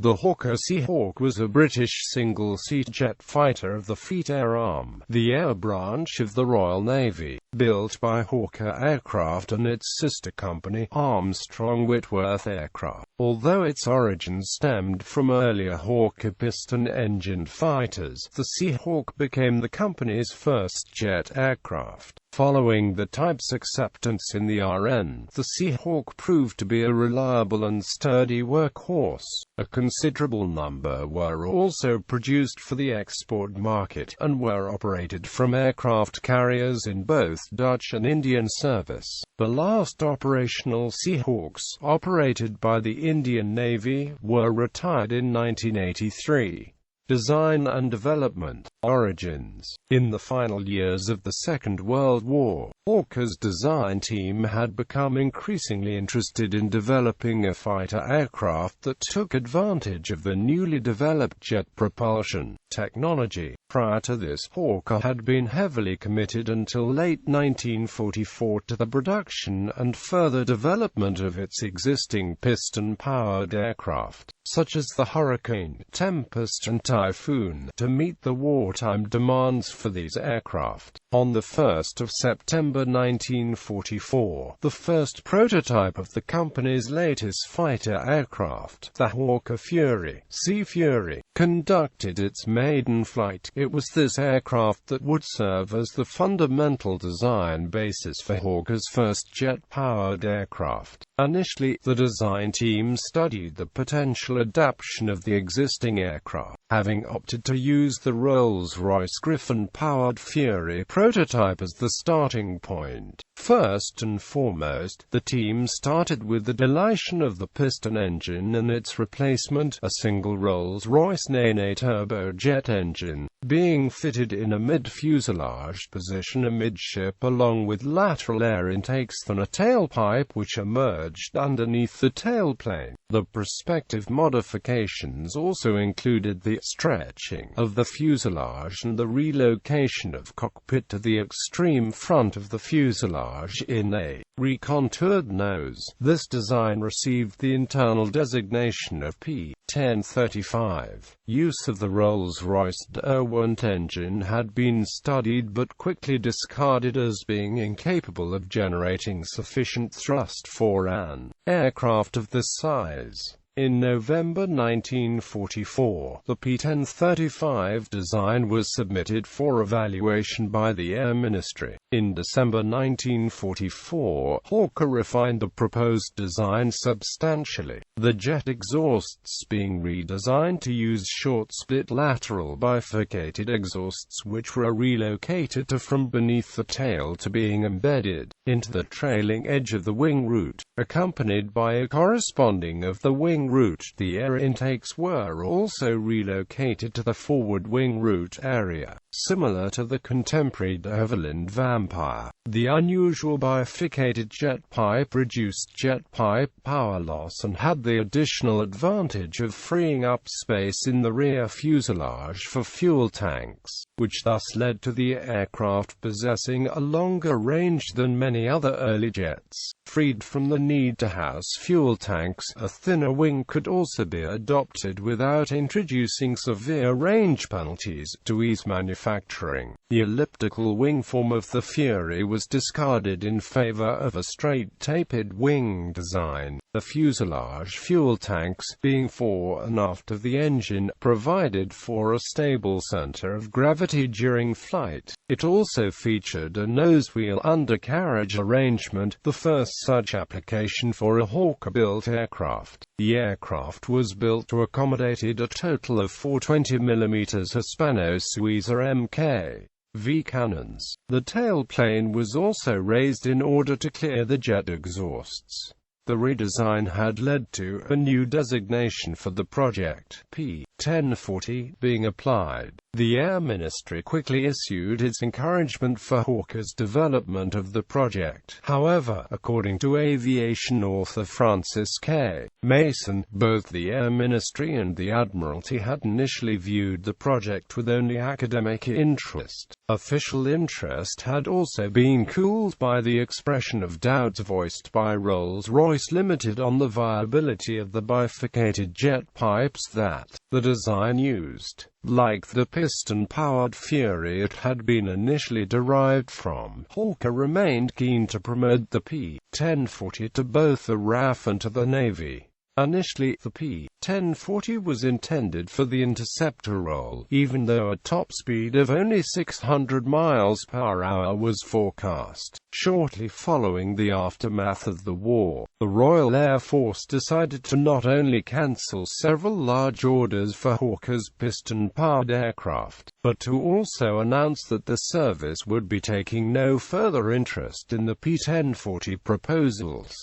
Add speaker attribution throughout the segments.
Speaker 1: The Hawker Seahawk was a British single-seat jet fighter of the Fleet Air Arm, the air branch of the Royal Navy, built by Hawker Aircraft and its sister company, Armstrong Whitworth Aircraft. Although its origins stemmed from earlier Hawker piston-engined fighters, the Seahawk became the company's first jet aircraft. Following the type's acceptance in the RN, the Seahawk proved to be a reliable and sturdy workhorse. A considerable number were also produced for the export market, and were operated from aircraft carriers in both Dutch and Indian service. The last operational Seahawks, operated by the Indian Navy, were retired in 1983. Design and development. Origins. In the final years of the Second World War, Hawker's design team had become increasingly interested in developing a fighter aircraft that took advantage of the newly developed jet propulsion technology. Prior to this, Hawker had been heavily committed until late 1944 to the production and further development of its existing piston-powered aircraft, such as the Hurricane, Tempest and Typhoon, to meet the wartime demands for these aircraft. On the 1st of September 1944, the first prototype of the company's latest fighter aircraft, the Hawker Fury, Sea Fury, conducted its maiden flight. It was this aircraft that would serve as the fundamental design basis for Hawker's first jet-powered aircraft. Initially, the design team studied the potential adaptation of the existing aircraft, having opted to use the Rolls-Royce Griffon-powered Fury prototype as the starting point. First and foremost, the team started with the deletion of the piston engine and its replacement, a single Rolls-Royce A turbojet engine, being fitted in a mid-fuselage position amidship along with lateral air intakes and a tailpipe which emerged underneath the tailplane. The prospective modifications also included the stretching of the fuselage and the relocation of cockpit to the extreme front of the fuselage in a recontoured nose. This design received the internal designation of P-1035. Use of the Rolls-Royce Derwent engine had been studied but quickly discarded as being incapable of generating sufficient thrust for an aircraft of this size. In November 1944, the P-1035 design was submitted for evaluation by the Air Ministry. In December 1944, Hawker refined the proposed design substantially, the jet exhausts being redesigned to use short-split lateral bifurcated exhausts which were relocated from beneath the tail to being embedded into the trailing edge of the wing root, accompanied by a corresponding of the wing root. The air intakes were also relocated to the forward wing root area, similar to the contemporary de Havilland Vampire. The unusual bifurcated jet pipe reduced jet pipe power loss and had the additional advantage of freeing up space in the rear fuselage for fuel tanks, which thus led to the aircraft possessing a longer range than many other early jets. Freed from the need to house fuel tanks, a thinner wing could also be adopted without introducing severe range penalties to ease manufacturing. The elliptical wing form of the Fury was discarded in favor of a straight tapered wing design. The fuselage fuel tanks, being fore and aft of the engine, provided for a stable center of gravity during flight. It also featured a nose-wheel undercarriage arrangement, the first such application for a Hawker-built aircraft. The aircraft was built to accommodate a total of 4 20mm Hispano-Suiza Mk.V cannons. The tailplane was also raised in order to clear the jet exhausts. The redesign had led to a new designation for the project, P 1040 being applied. The Air Ministry quickly issued its encouragement for Hawker's development of the project. However, according to aviation author Francis K. Mason, both the Air Ministry and the Admiralty had initially viewed the project with only academic interest. Official interest had also been cooled by the expression of doubts voiced by Rolls-Royce Limited on the viability of the bifurcated jet pipes that the design used. Like the piston-powered Fury it had been initially derived from, Hawker remained keen to promote the P-1040 to both the RAF and to the Navy. Initially, the P-1040 was intended for the interceptor role, even though a top speed of only 600 miles per hour was forecast. Shortly following the aftermath of the war, the Royal Air Force decided to not only cancel several large orders for Hawker's piston-powered aircraft, but to also announce that the service would be taking no further interest in the P-1040 proposals.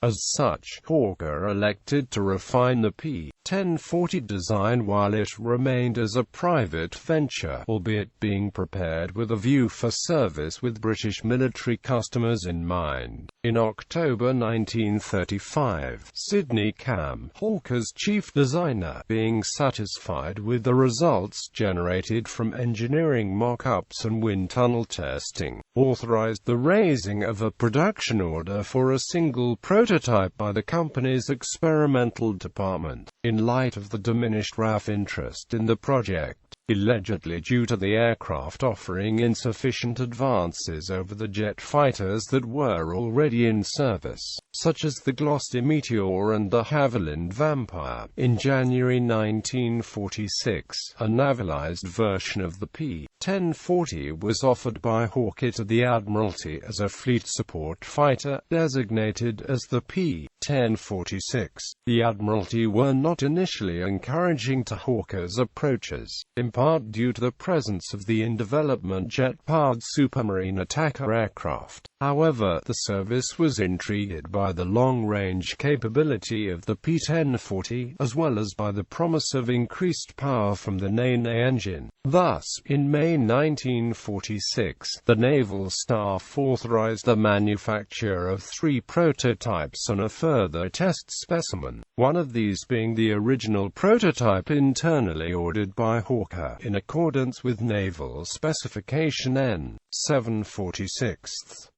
Speaker 1: As such, Hawker elected to refine the P-1040 design while it remained as a private venture, albeit being prepared with a view for service with British military customers in mind. In October 1935, Sidney Cam, Hawker's chief designer, being satisfied with the results generated from engineering mock-ups and wind tunnel testing, authorized the raising of a production order for a single prototype by the company's experimental department. In light of the diminished RAF interest in the project, allegedly due to the aircraft offering insufficient advances over the jet fighters that were already in service, such as the Gloucester Meteor and the Havilland Vampire. In January 1946, a navalized version of the P-1040 was offered by Hawker to the Admiralty as a fleet support fighter, designated as the P-1046. The Admiralty were not initially encouraging to Hawker's approaches, in part due to the presence of the in-development jet-powered Supermarine attacker aircraft. However, the service was intrigued by the long-range capability of the P-1040, as well as by the promise of increased power from the NA engine. Thus, in May 1946, the Naval Staff authorized the manufacture of 3 prototypes and a further test specimen, one of these being the original prototype internally ordered by Hawker, in accordance with Naval Specification N. 746.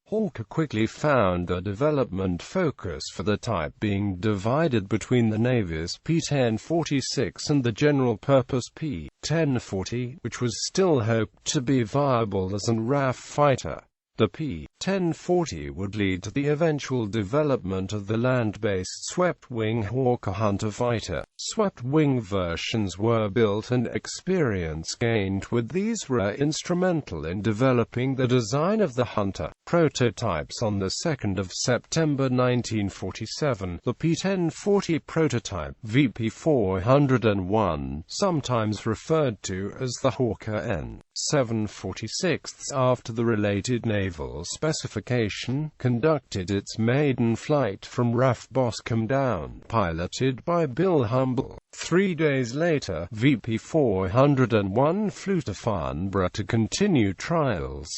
Speaker 1: Hawker quickly found a development focus for the type being divided between the Navy's P-1046 and the general-purpose P-1040, which was still hoped to be viable as an RAF fighter. The P-1040 would lead to the eventual development of the land-based swept-wing Hawker Hunter fighter. Swept-wing versions were built and experience gained with these were instrumental in developing the design of the Hunter. Prototypes. On the 2nd of September 1947, the P-1040 prototype, VP401, sometimes referred to as the Hawker N. 746 after the related naval specification, conducted its maiden flight from RAF Boscombe Down, piloted by Bill Humble. 3 days later, VP401 flew to Farnborough to continue trials.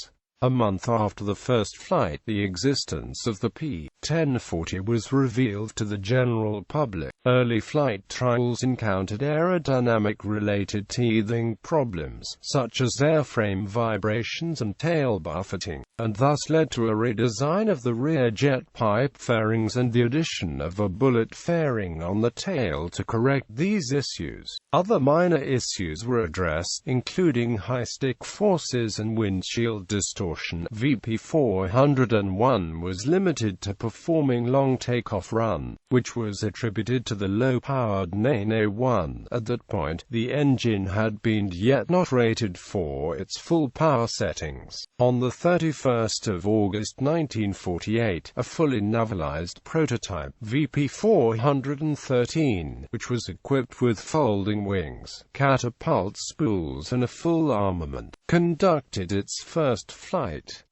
Speaker 1: A month after the first flight, the existence of the P-1040 was revealed to the general public. Early flight trials encountered aerodynamic-related teething problems, such as airframe vibrations and tail buffeting, and thus led to a redesign of the rear jet pipe fairings and the addition of a bullet fairing on the tail to correct these issues. Other minor issues were addressed, including high stick forces and windshield distortion. VP401 was limited to performing long takeoff run, which was attributed to the low-powered NA-1. At that point, the engine had been yet not rated for its full power settings. On the 31st of August 1948, a fully navalized prototype, VP413, which was equipped with folding wings, catapult spools and a full armament, conducted its first flight.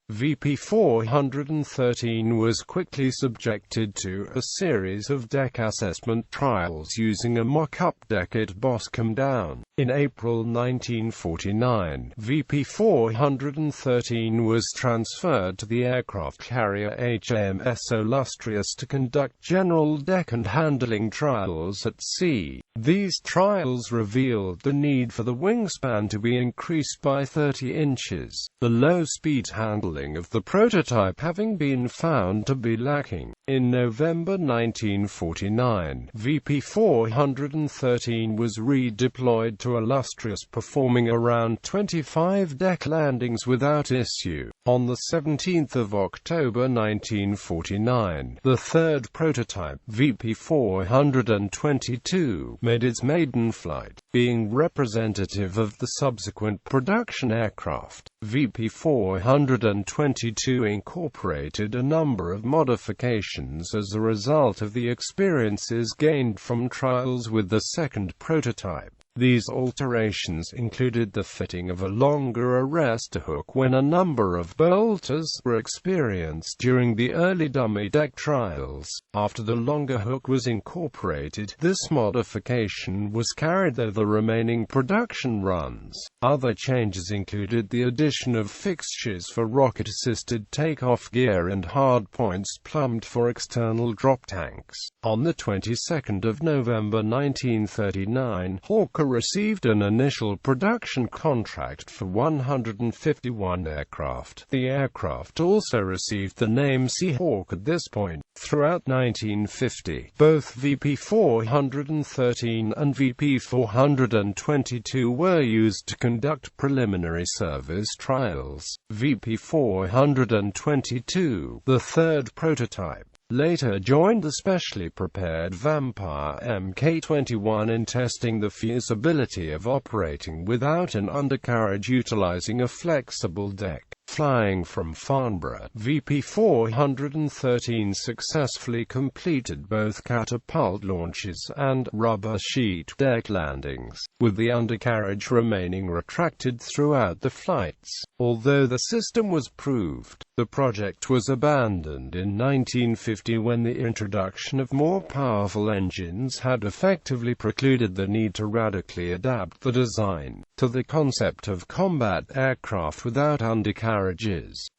Speaker 1: VP-413 was quickly subjected to a series of deck assessment trials using a mock-up deck at Boscombe Down. In April 1949, VP-413 was transferred to the aircraft carrier HMS Illustrious to conduct general deck and handling trials at sea. These trials revealed the need for the wingspan to be increased by 30 inches, the low-speed handling of the prototype having been found to be lacking. In November 1949, VP-413 was redeployed to Illustrious, performing around 25 deck landings without issue. On the 17th of October 1949, the third prototype, VP-422, made its maiden flight, being representative of the subsequent production aircraft. VP-422 incorporated a number of modifications as a result of the experiences gained from trials with the second prototype. These alterations included the fitting of a longer arrest hook when a number of bolters were experienced during the early dummy deck trials. After the longer hook was incorporated, this modification was carried through the remaining production runs. Other changes included the addition of fixtures for rocket-assisted takeoff gear and hardpoints plumbed for external drop tanks. On the 22nd of November 1939, Hawker received an initial production contract for 151 aircraft. The aircraft also received the name Seahawk at this point. Throughout 1950, both VP-413 and VP-422 were used to conduct preliminary service trials. VP-422, the third prototype, later joined the specially prepared Vampire Mk-21 in testing the feasibility of operating without an undercarriage utilizing a flexible deck. Flying from Farnborough, VP-413 successfully completed both catapult launches and rubber sheet deck landings, with the undercarriage remaining retracted throughout the flights. Although the system was proved, the project was abandoned in 1950 when the introduction of more powerful engines had effectively precluded the need to radically adapt the design to the concept of combat aircraft without undercarriages.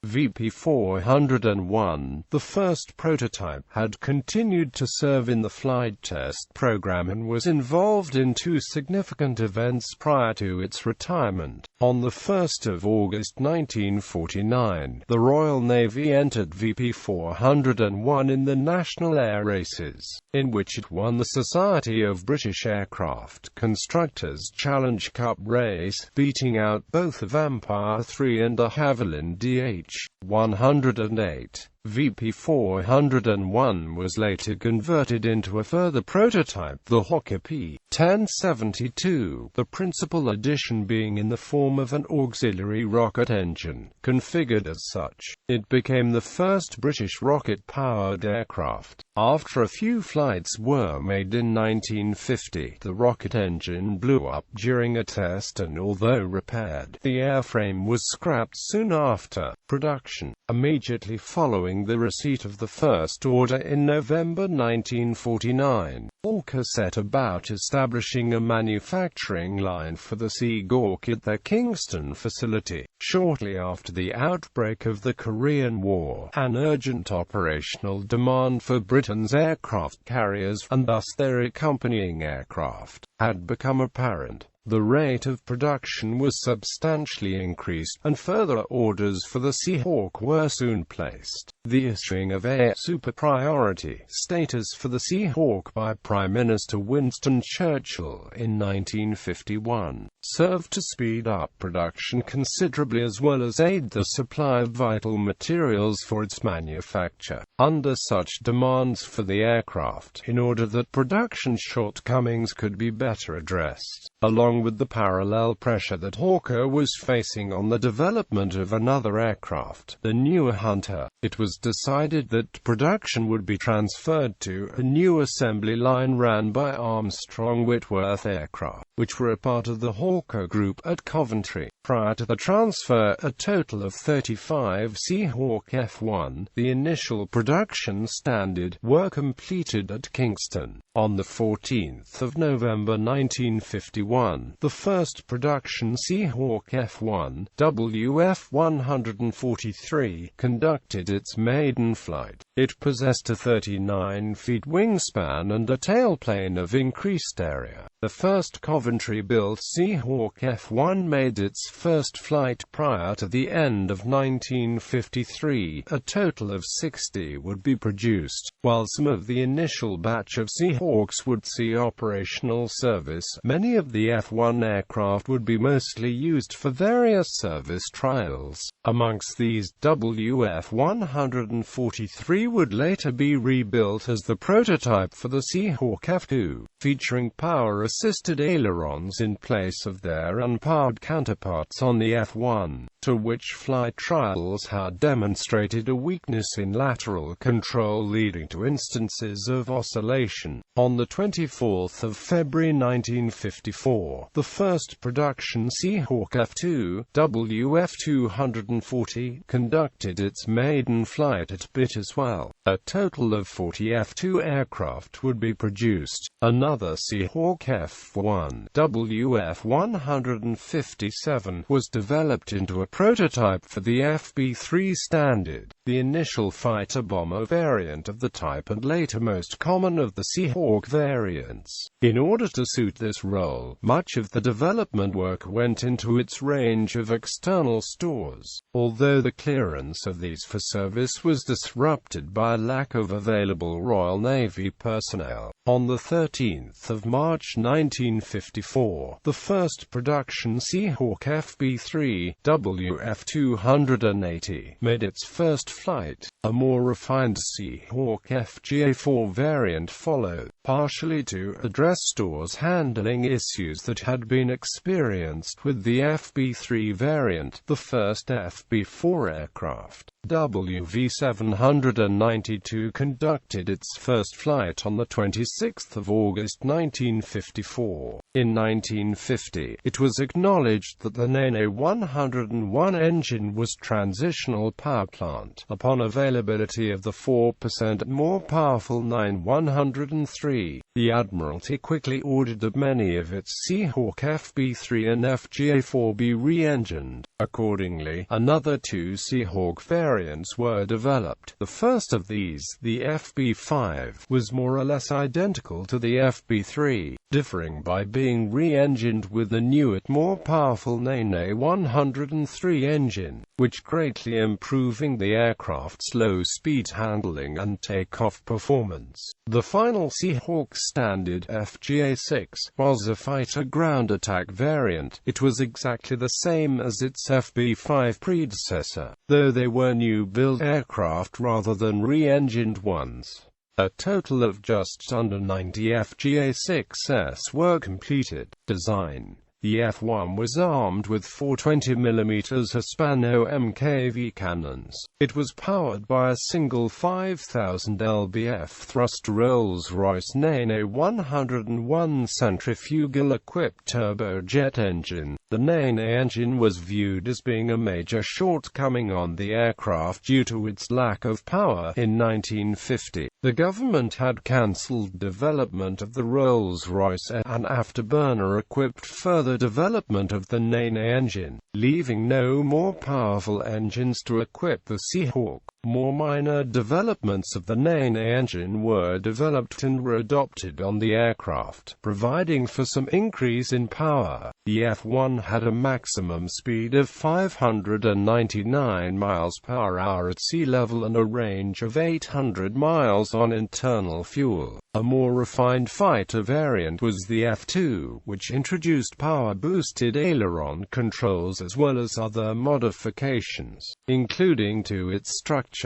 Speaker 1: VP-401, the first prototype, had continued to serve in the flight test program and was involved in two significant events prior to its retirement. On the 1st of August 1949, the Royal Navy entered VP-401 in the National Air Races, in which it won the Society of British Aircraft Constructors Challenge Cup race, beating out both the Vampire 3 and the Havilland DH-108. VP-401 was later converted into a further prototype, the Hawker P-1072, the principal addition being in the form of an auxiliary rocket engine. Configured as such, it became the first British rocket-powered aircraft. After a few flights were made in 1950, the rocket engine blew up during a test and, although repaired, the airframe was scrapped soon after production. Immediately following the receipt of the first order in November 1949, Hawker set about establishing a manufacturing line for the Seahawk at their Kingston facility. Shortly after the outbreak of the Korean War, an urgent operational demand for Britain's aircraft carriers, and thus their accompanying aircraft, had become apparent. The rate of production was substantially increased, and further orders for the Seahawk were soon placed. The issuing of air super priority status for the Seahawk by Prime Minister Winston Churchill in 1951 served to speed up production considerably as well as aid the supply of vital materials for its manufacture. Under such demands for the aircraft, in order that production shortcomings could be better addressed, along along with the parallel pressure that Hawker was facing on the development of another aircraft, the newer Hunter. It was decided that production would be transferred to a new assembly line ran by Armstrong Whitworth Aircraft, which were a part of the Hawker Group at Coventry. Prior to the transfer, a total of 35 Seahawk F1, the initial production standard, were completed at Kingston. On the 14th of November 1951, the first production Seahawk F1, WF-143, conducted its maiden flight. It possessed a 39-feet wingspan and a tailplane of increased area. The first Coventry-built Seahawk F1 made its first flight prior to the end of 1953. A total of 60 would be produced. While some of the initial batch of Seahawks would see operational service, many of the F1 aircraft would be mostly used for various service trials. Amongst these, WF-143 would later be rebuilt as the prototype for the Seahawk F2, featuring power-assisted ailerons in place of their unpowered counterparts on the F1, to which flight trials had demonstrated a weakness in lateral control leading to instances of oscillation. On the 24th of February 1954, the first production Seahawk F2, WF-240, conducted its maiden flight at BIT as well. A total of 40 F2 aircraft would be produced. Another Seahawk F1, WF-157, was developed into a prototype for the FB-3 standard, the initial fighter-bomber variant of the type and later most common of the Seahawk variants. In order to suit this role, much of the development work went into its range of external stores, although the clearance of these for service was disrupted by lack of available Royal Navy personnel. On the 13th of March 1954, the first production Seahawk FB-3, WF-280, made its first flight. A more refined Seahawk FGA-4 variant followed, partially to address stores handling issues that had been experienced with the FB-3 variant. The first FB-4 aircraft, WV-792, conducted its first flight on the 26th of August 1954. In 1950, it was acknowledged that the Nene 101 engine was transitional power plant, upon availability of the 4% more powerful 9103. The Admiralty quickly ordered that many of its Seahawk FB-3 and FGA-4 be re-engined. Accordingly, another two Seahawk variants were developed. The first of these, the FB-5, was more or less identical to the FB-3, differing by being re-engined with the newer, more powerful Nene 103 engine, which greatly improving the aircraft's low-speed handling and takeoff performance. The final Seahawk standard, FGA-6, was a fighter ground attack variant. It was exactly the same as its FB-5 predecessor, though they were new-built aircraft rather than re-engined ones. A total of just under 90 FGA-6s were completed. Design: the F1 was armed with four 20mm Hispano MKV cannons. It was powered by a single 5000 lbf thrust Rolls-Royce Nene 101 centrifugal-equipped turbojet engine. The Nene engine was viewed as being a major shortcoming on the aircraft due to its lack of power. In 1950, the government had cancelled development of the Rolls-Royce and afterburner-equipped further development of the Nene engine, leaving no more powerful engines to equip the Seahawk. More minor developments of the Nene engine were developed and were adopted on the aircraft, providing for some increase in power. The F1 had a maximum speed of 599 miles per hour at sea level and a range of 800 miles on internal fuel. A more refined fighter variant was the F2, which introduced power-boosted aileron controls as well as other modifications, including to its structure.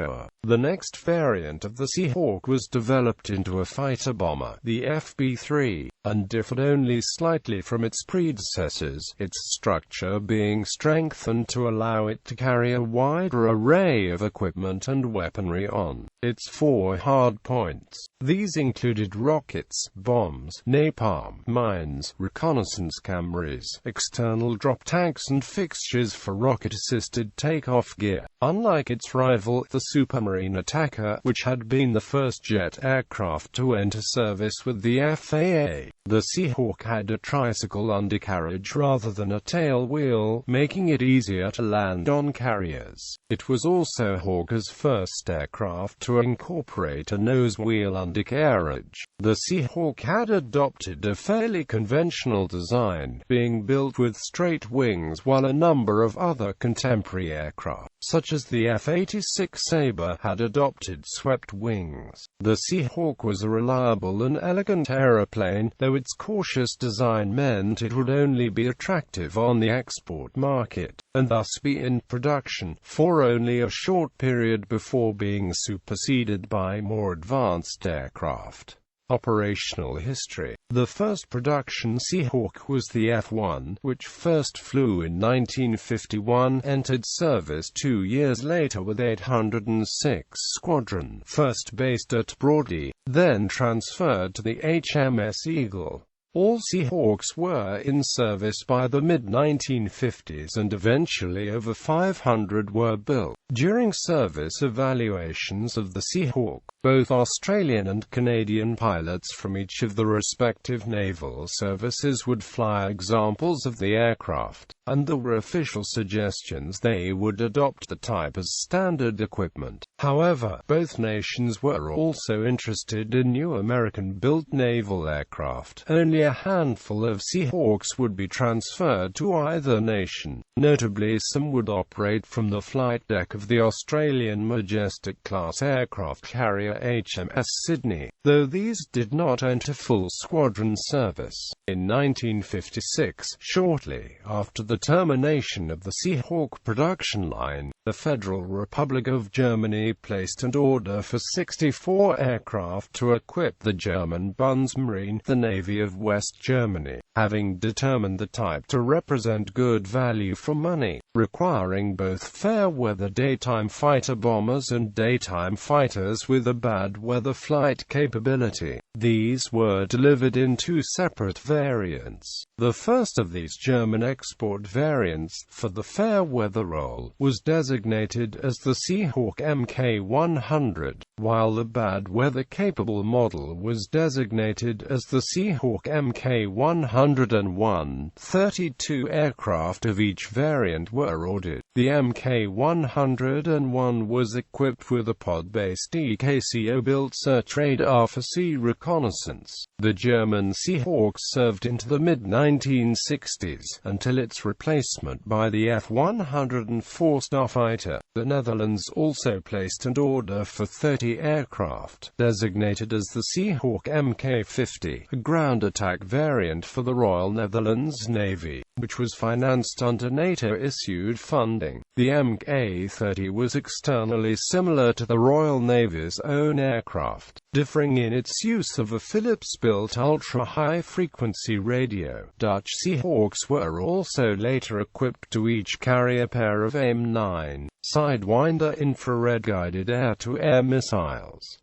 Speaker 1: The next variant of the Seahawk was developed into a fighter bomber, the FB-3, and differed only slightly from its predecessors, its structure being strengthened to allow it to carry a wider array of equipment and weaponry on its 4 hard points. These included rockets, bombs, napalm, mines, reconnaissance cameras, external drop tanks and fixtures for rocket-assisted takeoff gear. Unlike its rival, the Supermarine Attacker, which had been the first jet aircraft to enter service with the FAA, the Seahawk had a tricycle undercarriage rather than a tail wheel, making it easier to land on carriers. It was also Hawker's first aircraft to incorporate a nose wheel undercarriage. The Seahawk had adopted a fairly conventional design, being built with straight wings, while a number of other contemporary aircraft, such as the F-86 Sabre, had adopted swept wings. The Seahawk was a reliable and elegant aeroplane, though its cautious design meant it would only be attractive on the export market, and thus be in production for only a short period before being superseded by more advanced aircraft. Operational history. The first production Seahawk was the F-1, which first flew in 1951, entered service 2 years later with 806 Squadron, first based at Brody, then transferred to the HMS Eagle. All Seahawks were in service by the mid-1950s and eventually over 500 were built. During service evaluations of the Seahawk, both Australian and Canadian pilots from each of the respective naval services would fly examples of the aircraft, and there were official suggestions they would adopt the type as standard equipment. However, both nations were also interested in new American-built naval aircraft. Only a handful of Seahawks would be transferred to either nation. Notably, some would operate from the flight deck of the Australian Majestic-class aircraft carrier HMS Sydney, though these did not enter full squadron service. In 1956, shortly after the termination of the Seahawk production line, the Federal Republic of Germany placed an order for 64 aircraft to equip the German Bundesmarine, the Navy of West Germany, having determined the type to represent good value for money, requiring both fair-weather daytime fighter bombers and daytime fighters with a bad-weather flight capability. These were delivered in 2 separate variants. The first of these German export variants, for the fair-weather role, was designated as the Seahawk Mk100, while the bad-weather capable model was designated as the Seahawk Mk101. 32 aircraft of each variant were ordered. The Mk101 was equipped with a pod-based EKCO-built search radar for sea reconnaissance. The German Seahawk served into the mid-1960s, until its replacement by the F-104 Starfighter. The Netherlands also placed an order for 30 aircraft, designated as the Seahawk Mk50, a ground attack variant for the Royal Netherlands Navy, which was financed under NATO-issued funding. The Mk30 was externally similar to the Royal Navy's own aircraft, differing in its use of a Phillips-built ultra-high-frequency radio. Dutch Seahawks were also later equipped to each carry a pair of AIM-9 Sidewinder infrared-guided air-to-air missiles.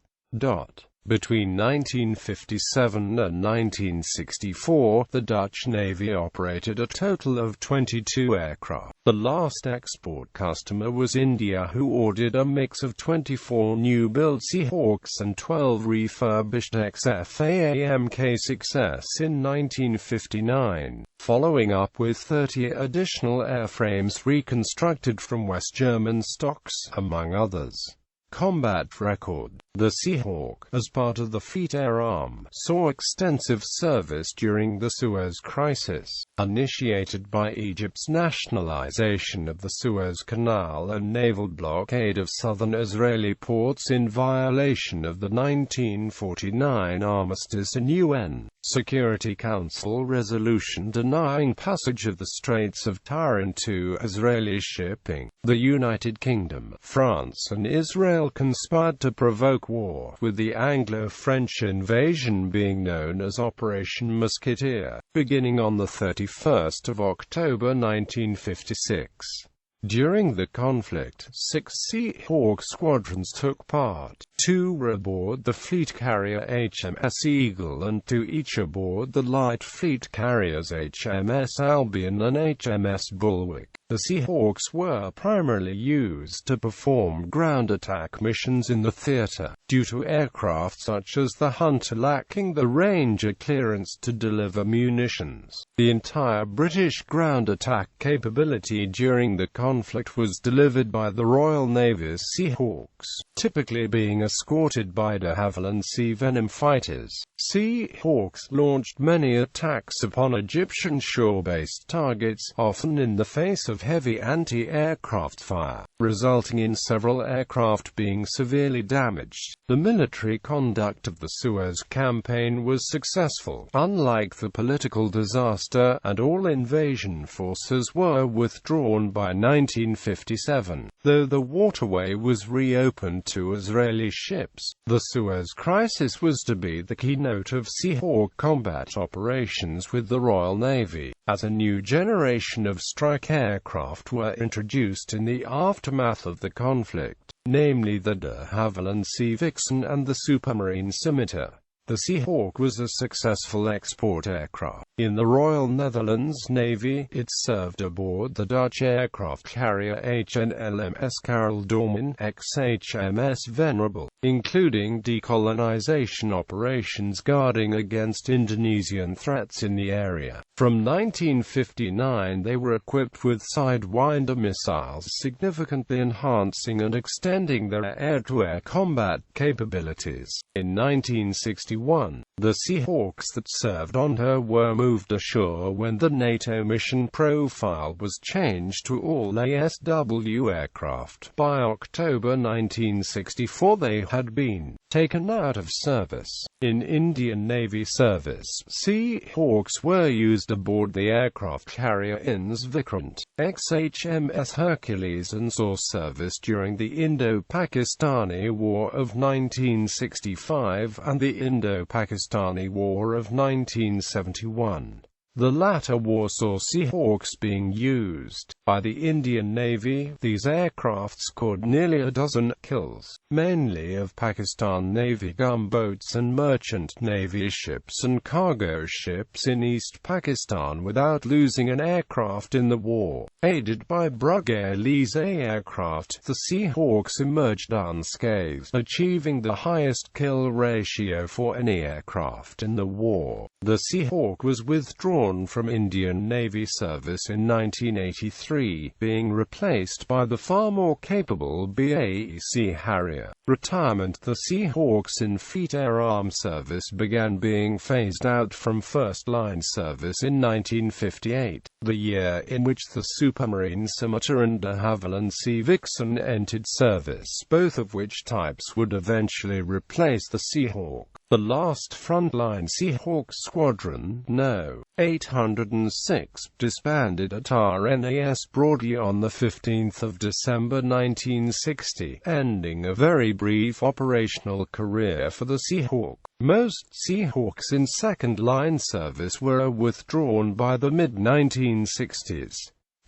Speaker 1: Between 1957 and 1964, the Dutch Navy operated a total of 22 aircraft. The last export customer was India, who ordered a mix of 24 new-built Seahawks and 12 refurbished ex-FAA Mk6s in 1959, following up with 30 additional airframes reconstructed from West German stocks, among others. Combat record. The Seahawk, as part of the Fleet Air Arm, saw extensive service during the Suez Crisis, initiated by Egypt's nationalization of the Suez Canal and naval blockade of southern Israeli ports in violation of the 1949 armistice and UN Security Council resolution denying passage of the Straits of Tiran to Israeli shipping. The United Kingdom, France and Israel conspired to provoke war, with the Anglo-French invasion being known as Operation Musketeer, beginning on the 31st of October 1956. During the conflict, 6 Seahawk squadrons took part. 2 were aboard the fleet carrier HMS Eagle and 2 each aboard the light fleet carriers HMS Albion and HMS Bulwark. The Seahawks were primarily used to perform ground attack missions in the theater, due to aircraft such as the Hunter lacking the range or clearance to deliver munitions. The entire British ground attack capability during the conflict was delivered by the Royal Navy's Seahawks, typically being escorted by de Havilland Sea Venom fighters. Seahawks launched many attacks upon Egyptian shore-based targets, often in the face of heavy anti-aircraft fire, resulting in several aircraft being severely damaged. The military conduct of the Suez campaign was successful, unlike the political disaster, and all invasion forces were withdrawn by 1957, though the waterway was reopened to Israeli ships. The Suez Crisis was to be the keynote of Seahawk combat operations with the Royal Navy, as a new generation of strike aircraft were introduced in the aftermath of the conflict, namely the de Havilland Sea Vixen and the Supermarine Scimitar. The Seahawk was a successful export aircraft. In the Royal Netherlands Navy, it served aboard the Dutch aircraft carrier HNLMS Karel Doorman, ex-HMS Venerable, including decolonization operations guarding against Indonesian threats in the area. From 1959 they were equipped with Sidewinder missiles, significantly enhancing and extending their air-to-air combat capabilities. In 1961, the Seahawks that served on her were moved ashore when the NATO mission profile was changed to all ASW aircraft. By October 1964 they had been taken out of service. In Indian Navy service, Seahawks were used aboard the aircraft carrier INS Vikrant, ex-HMS Hercules, and saw service during the Indo-Pakistani War of 1965 and the Indo-Pakistani War of 1971. The latter war saw Seahawks being used by the Indian Navy. These aircraft scored nearly a dozen kills, mainly of Pakistan Navy gunboats and merchant Navy ships and cargo ships in East Pakistan without losing an aircraft in the war. Aided by Brugge-Lees aircraft, the Seahawks emerged unscathed, achieving the highest kill ratio for any aircraft in the war. The Seahawk was withdrawn from Indian Navy service in 1983, being replaced by the far more capable BAE Sea Harrier. Retirement. The Seahawks in Fleet Air Arm service began being phased out from first-line service in 1958, the year in which the Supermarine Scimitar and de Havilland Sea Vixen entered service, both of which types would eventually replace the Seahawk. The last frontline Seahawk squadron, No. 806, disbanded at RNAS Broadley on 15 December 1960, ending a very brief operational career for the Seahawk. Most Seahawks in second-line service were withdrawn by the mid-1960s.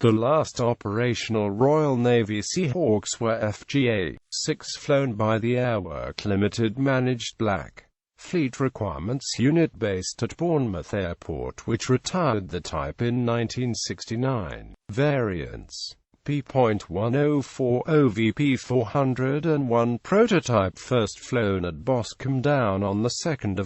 Speaker 1: The last operational Royal Navy Seahawks were FGA-6 flown by the Airwork Limited managed Black Fleet Requirements Unit based at Bournemouth Airport, which retired the type in 1969. Variants: P.1040 VP401 prototype, first flown at Boscombe Down on 2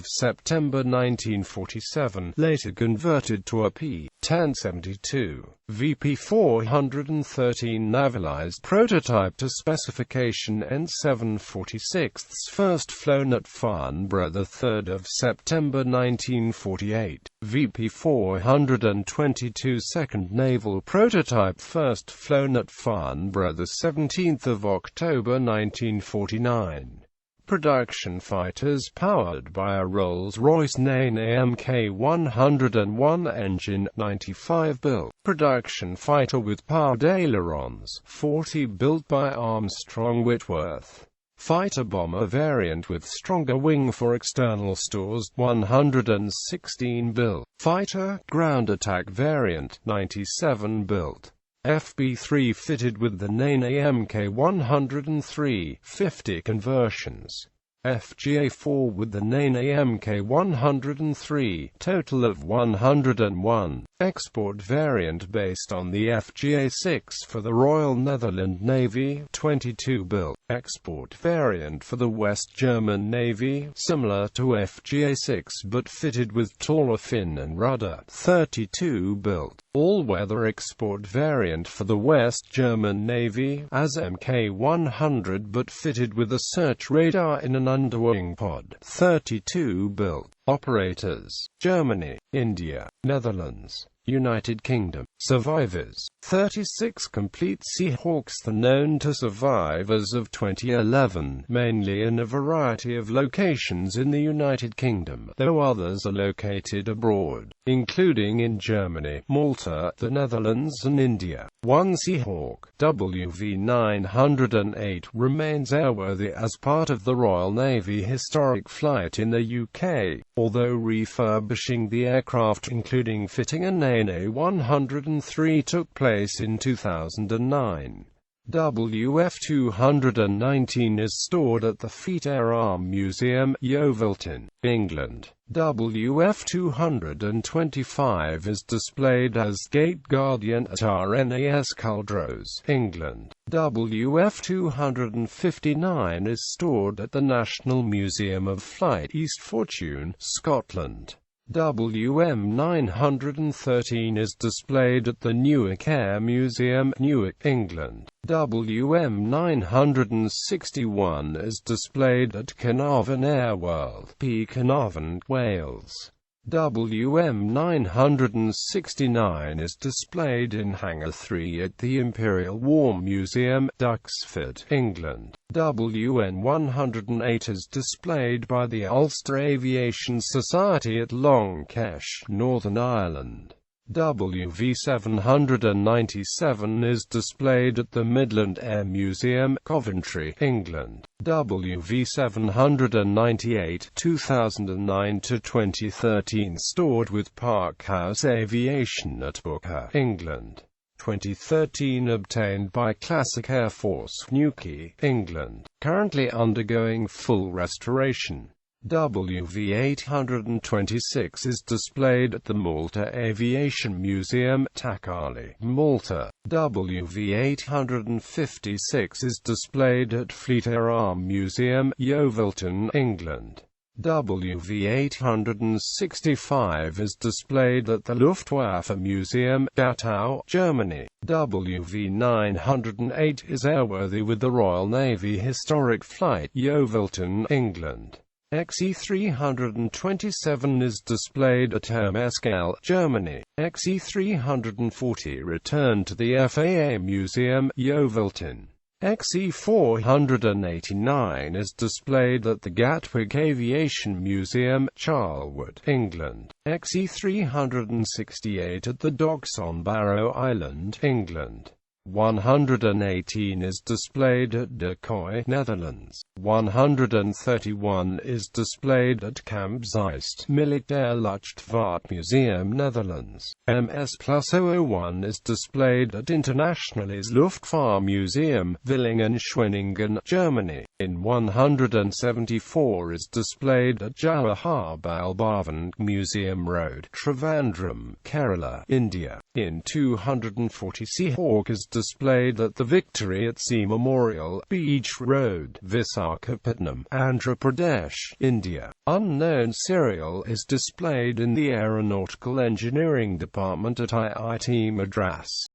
Speaker 1: September 1947, later converted to a P.1072. VP-413 navalized prototype to specification N746, first flown at Farnborough 3 September 1948. VP-422 second naval prototype, first flown at Farnborough 17 October 1949. Production fighters powered by a Rolls-Royce Nene Mk101 engine, 95 built. Production fighter with powered ailerons, 40 built by Armstrong Whitworth. Fighter bomber variant with stronger wing for external stores, 116 built. Fighter ground attack variant, 97 built. FB3 fitted with the Nene Mk103, 50 conversions. FGA4 with the Nene Mk103, total of 101. Export variant based on the FGA6 for the Royal Netherlands Navy, 22 built. Export variant for the West German Navy, similar to FGA6 but fitted with taller fin and rudder, 32 built. All-weather export variant for the West German Navy, as Mk100 but fitted with a search radar in an underwing pod, 32 built. Operators: Germany, India, Netherlands, United Kingdom. Survivors: 36 complete Seahawks, known to survive as of 2011, mainly in a variety of locations in the United Kingdom, though others are located abroad, including in Germany, Malta, the Netherlands and India. One Seahawk, WV908, remains airworthy as part of the Royal Navy Historic Flight in the UK, although refurbishing the aircraft, including fitting a Nene 103, took place in 2009. WF-219 is stored at the Fleet Air Arm Museum, Yeovilton, England. WF-225 is displayed as Gate Guardian at RNAS Culdrose, England. WF-259 is stored at the National Museum of Flight, East Fortune, Scotland. WM-913 is displayed at the Newark Air Museum, Newark, England. WM-961 is displayed at Carnarvon Airworld, Carnarvon, Wales. WM-969 is displayed in Hangar 3 at the Imperial War Museum, Duxford, England. WN-108 is displayed by the Ulster Aviation Society at Longkesh, Northern Ireland. WV-797 is displayed at the Midland Air Museum, Coventry, England. WV-798 2009–2013 stored with Parkhouse Aviation at Booker, England. 2013 obtained by Classic Air Force, Newquay, England. Currently undergoing full restoration. WV-826 is displayed at the Malta Aviation Museum, Takali, Malta. WV-856 is displayed at Fleet Air Arm Museum, Yeovilton, England. WV-865 is displayed at the Luftwaffe Museum, Gatow, Germany. WV-908 is airworthy with the Royal Navy Historic Flight, Yeovilton, England. XE-327 is displayed at Hermeskeil, Germany. XE-340 returned to the FAA Museum, Yeovilton. XE-489 is displayed at the Gatwick Aviation Museum, Charlwood, England. XE-368 at the docks on Barrow Island, England. 118 is displayed at De Kooi, Netherlands. 131 is displayed at Kamp Zeist, Militair Luchtvaart Museum, Netherlands. MS+001 is displayed at Internationales Luftfahrtmuseum, Villingen-Schwenningen, Germany. In 174 is displayed at Jawaharlal Bhavan, Museum Road, Trivandrum, Kerala, India. In 240 Seahawk is displayed at the Victory at Sea Memorial, Beach Road, Visakhapatnam, Andhra Pradesh, India. Unknown serial is displayed in the Aeronautical Engineering Department at IIT Madras.